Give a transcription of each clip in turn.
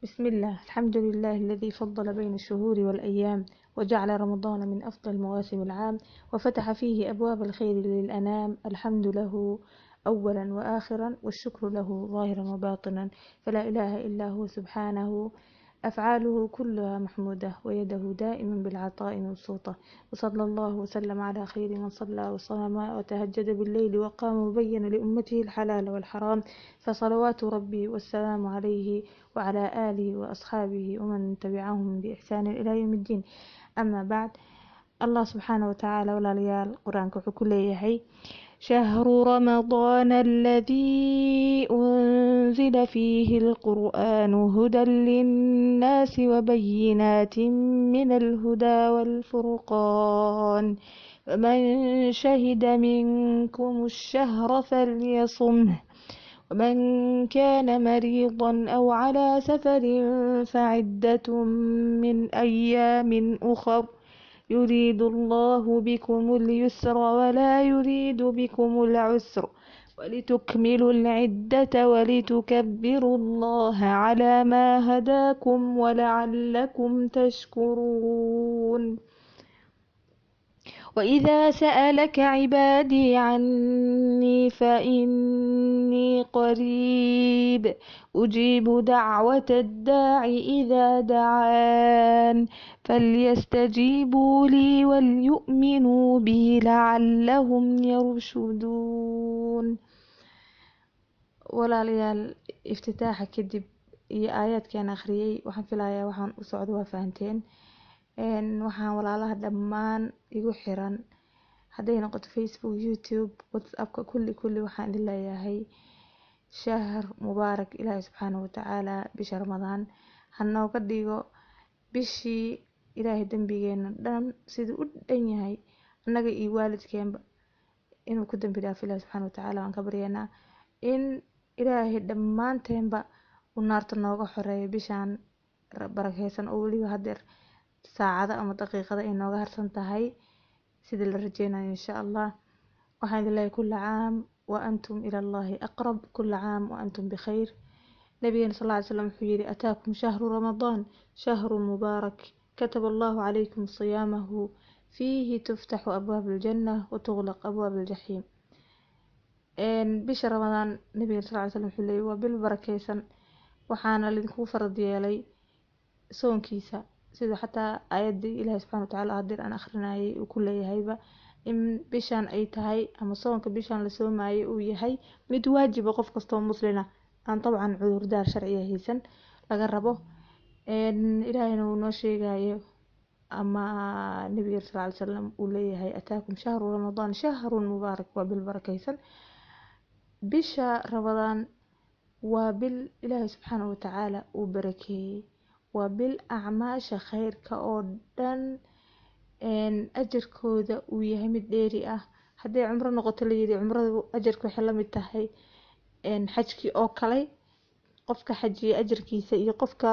بسم الله، الحمد لله الذي فضل بين الشهور والأيام، وجعل رمضان من أفضل مواسم العام، وفتح فيه أبواب الخير للأنام. الحمد له أولا وآخرا، والشكر له ظاهرا وباطنا، فلا إله إلا هو سبحانه. أفعاله كلها محمودة، ويده دائما بالعطاء مبسوطة. وصلى الله وسلم على خير من صلى وصام وتهجد بالليل وقام وبين لأمته الحلال والحرام، فصلوات ربي والسلام عليه وعلى آله وأصحابه ومن تبعهم بإحسان إلى يوم الدين. أما بعد، الله سبحانه وتعالى walaalyaal qur-aanka wuxuu ku leeyahay شهر رمضان الذي أنزل فيه القرآن هدى للناس وبينات من الهدى والفرقان، فمن شهد منكم الشهر فليصمه، ومن كان مريضا أو على سفر فعدة من أيام أخر، يريد الله بكم اليسر ولا يريد بكم العسر، ولتكملوا العدة ولتكبروا الله على ما هداكم ولعلكم تشكرون. وإذا سألك عبادي عني فإني قريب أجيب دعوة الداع إذا دعان، فليستجيبوا لي وليؤمنوا بي لعلهم يرشدون. walaalyaal iftitaaxa kadib iyo aayaadkan akhriyay waxaan filayaa waxaan u socdo waa fahanteen. waxaan walaalaha dhammaan igu xiran hadday noqoto Facebook, YouTube, WhatsAppka, kulli waxaan idin leeyahay shahr mubaarak. ilaahay subxaanahu watacaala bisha ramadaan ha nooga dhigo bishii ilaahay dembigeena dhan siduu u dhan yahay annaga iyo waalidkeenba inuu ku dembi dhaafo ilaahay subxaanahu watacaala. waan ka baryaynaa in ilaahay dhammaanteenba uu naarta nooga xoreeyo bishaan barakeysan oo weliba hadeer saacada ama daqiiqada ay nooga harsan tahay sida la rajeynayo insha allah. waxaan idin leeyahay kulla caam wa antum ila allahi aqrab, kulla caam wa antum bikhayr. nabigeena sal lla ly slam wuxuu yidhi ataakum shahru ramadaan shahrun mubaarak kataba allahu calaykum siyaamahu fiihi tuftaxu abwaabu aljanna wa tuglaq abwaabu aljaxiim. bisha ramadaan nabigeena sal lla ly slam wuxuu leeyahay waa bil barakeysan, waxaana lidinku farad yeelay soonkiisa sida xataa aayadii ilaahay subxaana watacaala hadeer aan akhrinayay uu ku leeyahayba in bishaan ay tahay ama soonka bishaan la soomayay uu yahay mid waajiba qof kastoo muslina aan dabcan cudurdaar sharciya haysan laga rabo. ilaahayna uu noo sheegayo ama nabiga sal lla ly salam uu leeyahay ataakum shahru ramadaan shahrun mubaarak, waa bil barakeysan. bisha ramadaan waa bil ilaahay subxaana watacaala uu barakeeyey, waa bil acmaasha khayrka oo dhan ajarkooda uu yahay mid dheeri ah. hadday cumro noqoto layidhi cumradu ajarka waxay la mid tahay xajkii oo kale. qofka xajiya ajarkiisa iyo qofka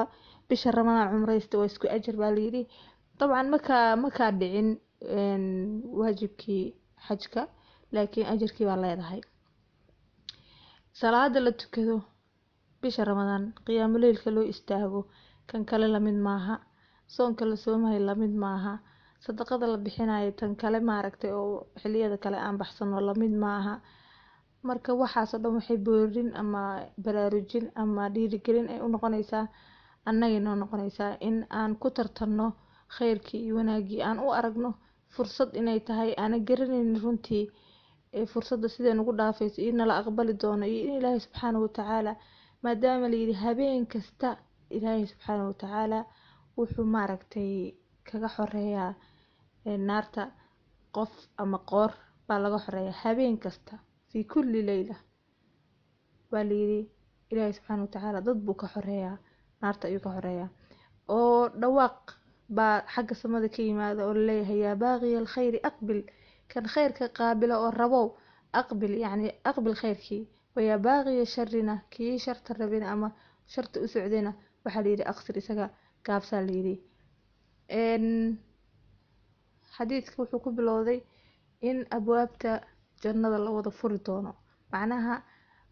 bisha ramadaan cumraysta waa isku ajar baa layidhi. dabcan makaa dhicin waajibkii xajka, laakiin ajarkii baa leedahay. salaada la tukado bisha ramadaan, qiyaamo leylka loo istaago kan kale lamid maaha, soonka la soomayo lamid maaha, sadaqada la bixinayo tan kale maaragtay oo xiliyada kale aan baxsano lamid maaha. marka waxaas oo dhan waxay boorin ama baraarujin ama dhiirigelin ay u noqonaysaa annagay noo noqonaysaa in aan ku tartanno khayrkii iyo wanaagii, aan u aragno fursad inay tahay aanan garanaynin runtii fursadda sidee nagu dhaafayso iyo nala aqbali doono iyo in ilaahay subxaanahu watacaala maadaama layidhi habeen kasta ilaahay subxaanahu watacaala wuxuu maaragtay kaga xoreeyaa naarta qof ama qoor baa laga xoreeyaa habeen kasta fi kulli leyla baa layidhi ilaahay subxaanahu watacaala dad buu ka xoreeyaa, naarta ayuu ka xoreeyaa. oo dhawaaq baa xagga samada ka yimaada oo laleeyahay yaa baaqiya alkhayri aqbil, kan khayrka qaabila oo rabow aqbil, yacni aqbil khayrkii. wayaa baaqiya sharina, kii sharta rabina ama sharta u socdayna waxaa layidhi aqsir, isaga gaabsaa layidhi. xadiidka wuxuu ku bilowday in abwaabta jannada la wada furi doono, macnaha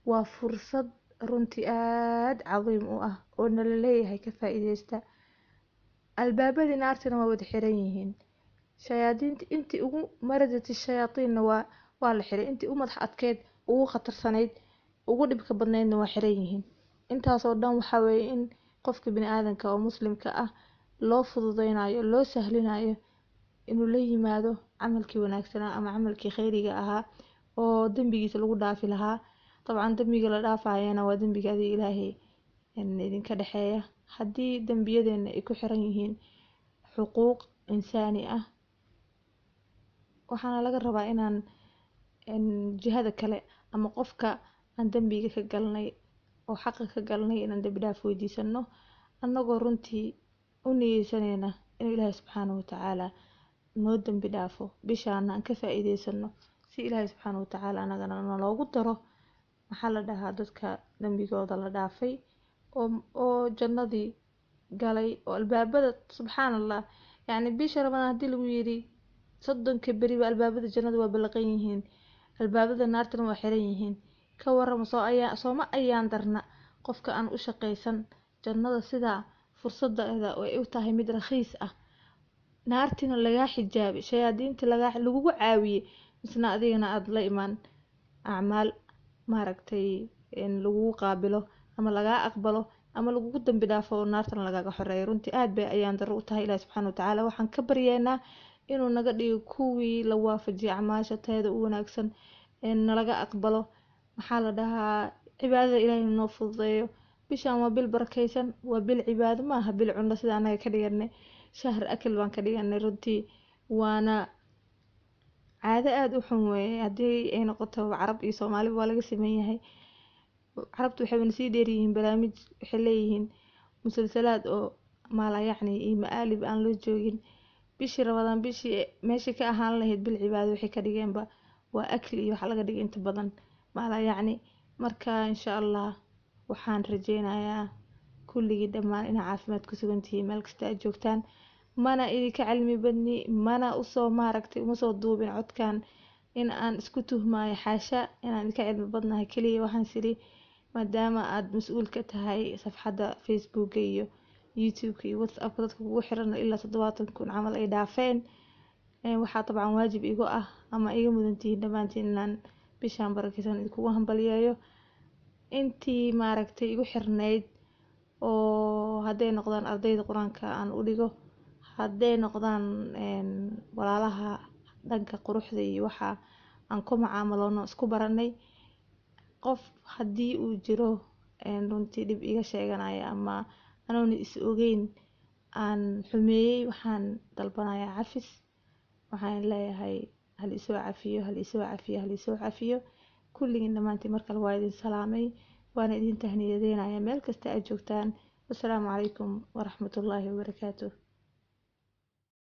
waa fursad runtii aad cadiim u ah oo nala leeyahay ka faa'iideysta. albaabadii naartina waa wada xiran yihiin. shayaadiinta intii ugu maradati shayaatiinna waa la xiray, intii u madax adkeyd, ugu khatarsanayd, ugu dhibka badnaydna waa xiran yihiin. intaasoo dhan waxaa weeye in qofka bini aadanka oo muslimka ah loo fududeynayo, loo sahlinayo inuu la yimaado camalkii wanaagsanaa ama camalkii khayriga ahaa oo dembigiisa lagu dhaafi lahaa. dabcan dembiga la dhaafayana waa dembiga adiga ilaahay idinka dhexeeya. haddii dembiyadeena ay ku xiran yihiin xuquuq insaani ah, waxaana laga rabaa inaan jihada kale ama qofka aan dembiga ka galnay oo xaqa ka galnay inaan dembi dhaaf weydiisano, annagoo runtii u niyeysanayna inuu ilaahay subxaanahu watacaala noo dembi dhaafo, bishaana aan ka faa'iideysano si ilaahay subxaanahu watacaala anagana naloogu daro maxaa la dhahaa dadka dembigooda la dhaafay oo jannadii galay oo albaabada subxaan allah. yacni bisha ramadaan haddii lagu yidhi 30 beriba albaabada jannada waa ballaqan yihiin, albaabada naartana waa xiran yihiin, ka warrama sooma ayaan darna qofka aan u shaqaysan jannada sidaa fursadeeda oo ay u tahay mid rakhiis ah, naartina lagaa xijaabay, shayaadiinta lagugu caawiyey, misna adigana aad la imaan acmaal maaragtay lagugu qaabilo ama lagaa aqbalo ama lagugu dambi dhaafo oo naartana lagaaga xoreeyo. runtii aad bay ayaan daro u tahay. ilaahi subxaana watacaala waxaan ka baryeynaa inuu naga dhigo kuwii la waafajiyo acmaasha teeda u wanaagsan, nalaga aqbalo maxaa la dhahaa cibaadada ilaahay noo fududeeyo. bishaan waa bil barakaysan, waa bil cibaado, maaha bil cunno sida anaga ka dhiganay, shahr akal baan ka dhiganay. runtii waana caado aad u xun weeye haddii ay noqoto carab iyo soomaaliba waa laga siman yahay. carabtu waxay sii dheeryihiin barnaamij, waxay leeyihiin musalsalaad oo maala yacni iyo ma'aalib aan loo joogin. bishii ramadaan bishii meeshii ka ahaan lahayd bil cibaado waxay ka dhigeenba waa akli iyo waxa laga dhigay inta badan maala yacni. marka insha allah waxaan rajeynayaa kulligii dhammaan inaa caafimaad ku sugan tihiin meel kasta aad joogtaan. mana idinka cilmi badni, mana usoo maaragtay uma soo duubin codkan in aan isku tuhmaayo, xaasha inaan idinka cilmi badnahay. keliya waxaan siri maadaama aad mas-uul ka tahay safxadda facebooka iyo youtube-ka iyo whatsapp-ka dadka kugu xiran ilaa 70 kun camal ay dhaafeen, waxaa dabcan waajib igu ah ama iga mudantihiin dhammaantiin inaan bishaan barakeysan idinkugu hambaliyeeyo. intii maaragtay igu xirnayd oo hadday noqdaan ardayda qur-aanka aan u dhigo, hadday noqdaan walaalaha dhanka quruxda iyo waxa aan ku macaamalono isku baranay, qof haddii uu jiro runtii dhib iga sheeganaya ama anoona is ogeyn aan xumeeyey, waxaan dalbanayaa cafis. waxaan leeyahay hal isoo cafiyo, hal isoo cafiyo, hal isoo cafiyo. kulligiin dhammaantiin markale waa idin salaamay, waana idin tahniyadeynayaa meel kasta aad joogtaan. wasalaamu calaykum waraxmatullaahi wabarakaatuh.